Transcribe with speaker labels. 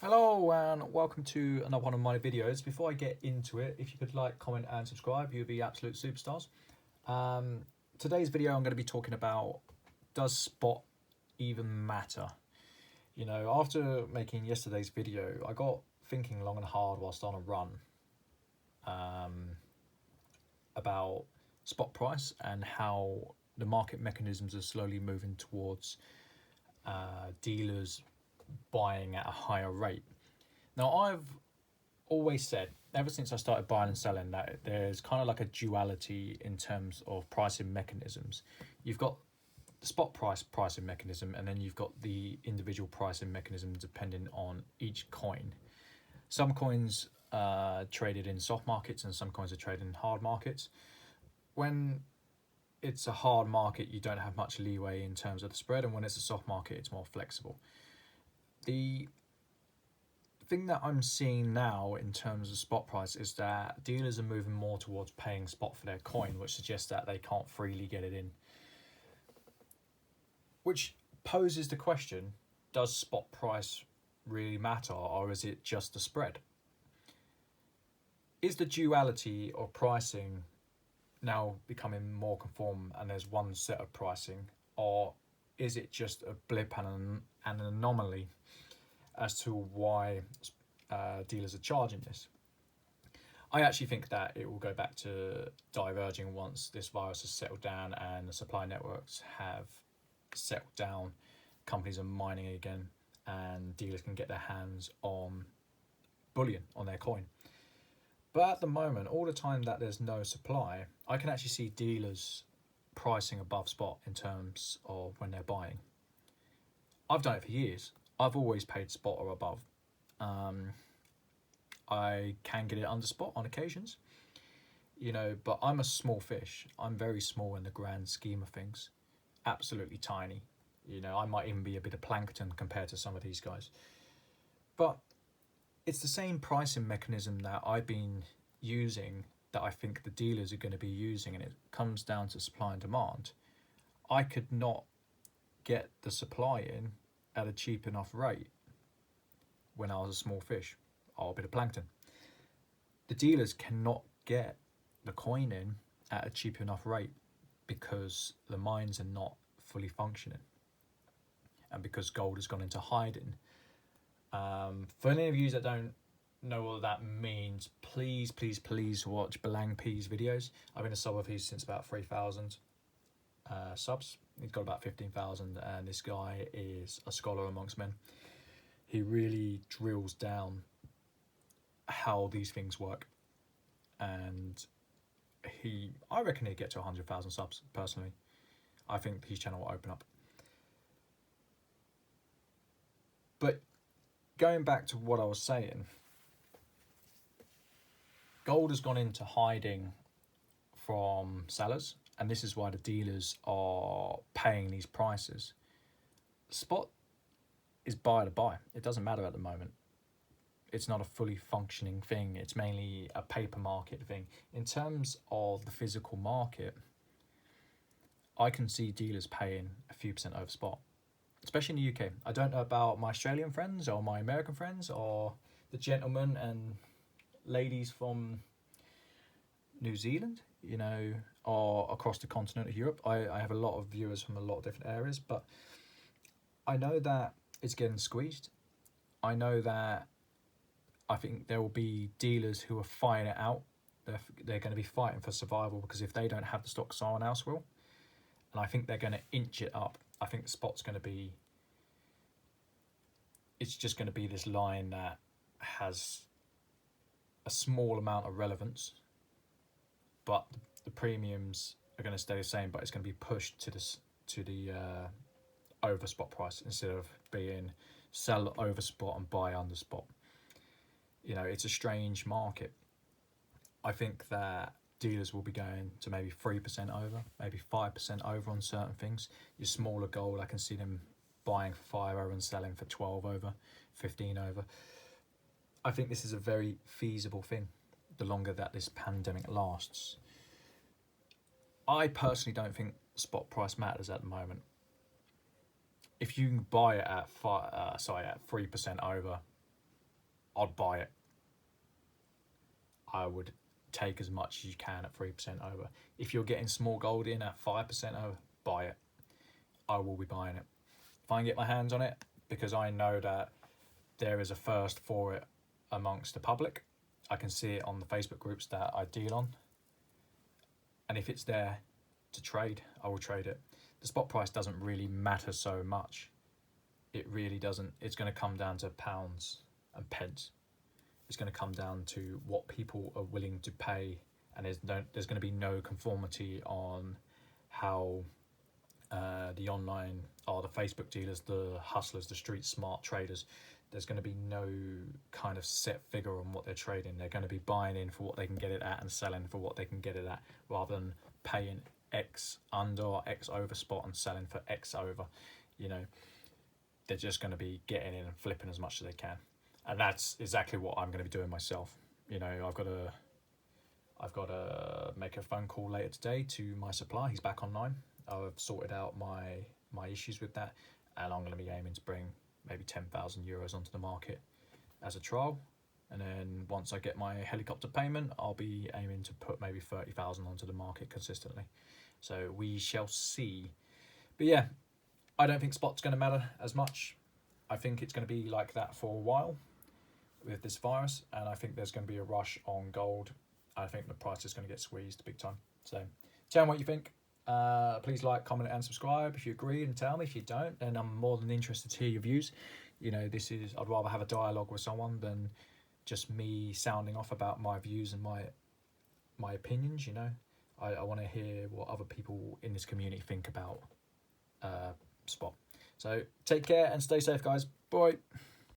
Speaker 1: Hello and welcome to another one of my videos. Before I get into it, if you could like, comment and subscribe, you'd be absolute superstars. Um, Today's video I'm going to be talking about, does spot even matter? You know, after making yesterday's video, I got thinking long and hard whilst on a run about spot price and how the market mechanisms are slowly moving towards dealers buying at a higher rate. Now, I've always said, ever since I started buying and selling, that there's kind of like a duality in terms of pricing mechanisms. You've got the spot pricing mechanism, and then you've got the individual pricing mechanism depending on each coin. Some coins are traded in soft markets and some coins are traded in hard markets. When it's a hard market, you don't have much leeway in terms of the spread, and when it's a soft market, it's more flexible. The thing that I'm seeing now in terms of spot price is that dealers are moving more towards paying spot for their coin, which suggests that they can't freely get it in. Which poses the question, does spot price really matter, or is it just the spread? Is the duality of pricing now becoming more conform and there's one set of pricing, or is it just a blip and an anomaly as to why dealers are charging this? I actually think that it will go back to diverging once this virus has settled down and the supply networks have settled down. Companies are mining again and dealers can get their hands on bullion, on their coin. But at the moment, all the time that there's no supply, I can actually see dealers pricing above spot in terms of when they're buying. I've done it for years. I've always paid spot or above. I can get it under spot on occasions, you know, but I'm a small fish. I'm very small in the grand scheme of things. Absolutely tiny. You know, I might even be a bit of plankton compared to some of these guys. But it's the same pricing mechanism that I've been using that I think the dealers are going to be using, and it comes down to supply and demand. I could not get the supply in at a cheap enough rate when I was a small fish or a bit of plankton. The dealers cannot get the coin in at a cheap enough rate because the mines are not fully functioning and because gold has gone into hiding. For any of you that don't know what that means, please watch Belang P's videos. I've been a sub of his since about 3,000 subs. He's got about 15,000, and this guy is a scholar amongst men. He really drills down how these things work, and I reckon he'd get to 100,000 subs personally. I think his channel will open up. But going back to what I was saying, gold has gone into hiding from sellers, and this is why the dealers are paying these prices. Spot is buy to buy. It doesn't matter at the moment. It's not a fully functioning thing. It's mainly a paper market thing. In terms of the physical market, I can see dealers paying a few percent over spot, especially in the UK. I don't know about my Australian friends or my American friends or the gentlemen and ladies from New Zealand, you know, or across the continent of Europe. I have a lot of viewers from a lot of different areas, but I know that it's getting squeezed. I know that I think there will be dealers who are fighting it out. They're going to be fighting for survival because if they don't have the stock, someone else will. And I think they're going to inch it up. I think the spot's going to be, it's just going to be this line that has a small amount of relevance, but the premiums are going to stay the same, but it's going to be pushed to the over spot price instead of being sell over spot and buy under spot. You know, it's a strange market. I think that dealers will be going to maybe 3% over, maybe 5% over on certain things. Your smaller gold, I can see them buying for 5 over and selling for 12 over, 15 over. I think this is a very feasible thing the longer that this pandemic lasts. I personally don't think spot price matters at the moment. If you can buy it at 3% over, I'd buy it. I would take as much as you can at 3% over. If you're getting small gold in at 5% over, buy it. I will be buying it. If I can get my hands on it, because I know that there is a thirst for it amongst the public. I can see it on the Facebook groups that I deal on. And if it's there to trade, I will trade it. The spot price doesn't really matter so much. It really doesn't. It's going to come down to pounds and pence. It's going to come down to what people are willing to pay, and there's going to be no conformity on how the online or the Facebook dealers, the hustlers, the street smart traders. There's going to be no kind of set figure on what they're trading. They're going to be buying in for what they can get it at and selling for what they can get it at, rather than paying X under or X over spot and selling for X over. You know, they're just going to be getting in and flipping as much as they can. And that's exactly what I'm going to be doing myself. You know, I've got to make a phone call later today to my supplier. He's back online. I've sorted out my issues with that, and I'm going to be aiming to bring maybe 10,000 euros onto the market as a trial. And then once I get my helicopter payment, I'll be aiming to put maybe 30,000 onto the market consistently. So we shall see. But yeah, I don't think spot's going to matter as much. I think it's going to be like that for a while with this virus, and I think there's going to be a rush on gold. I think the price is going to get squeezed big time. So tell me what you think. Please like, comment and subscribe if you agree, and tell me if you don't, then I'm more than interested to hear your views. You know, I'd rather have a dialogue with someone than just me sounding off about my views and my opinions. You know, I want to hear what other people in this community think about spot. So take care and stay safe, guys. Bye.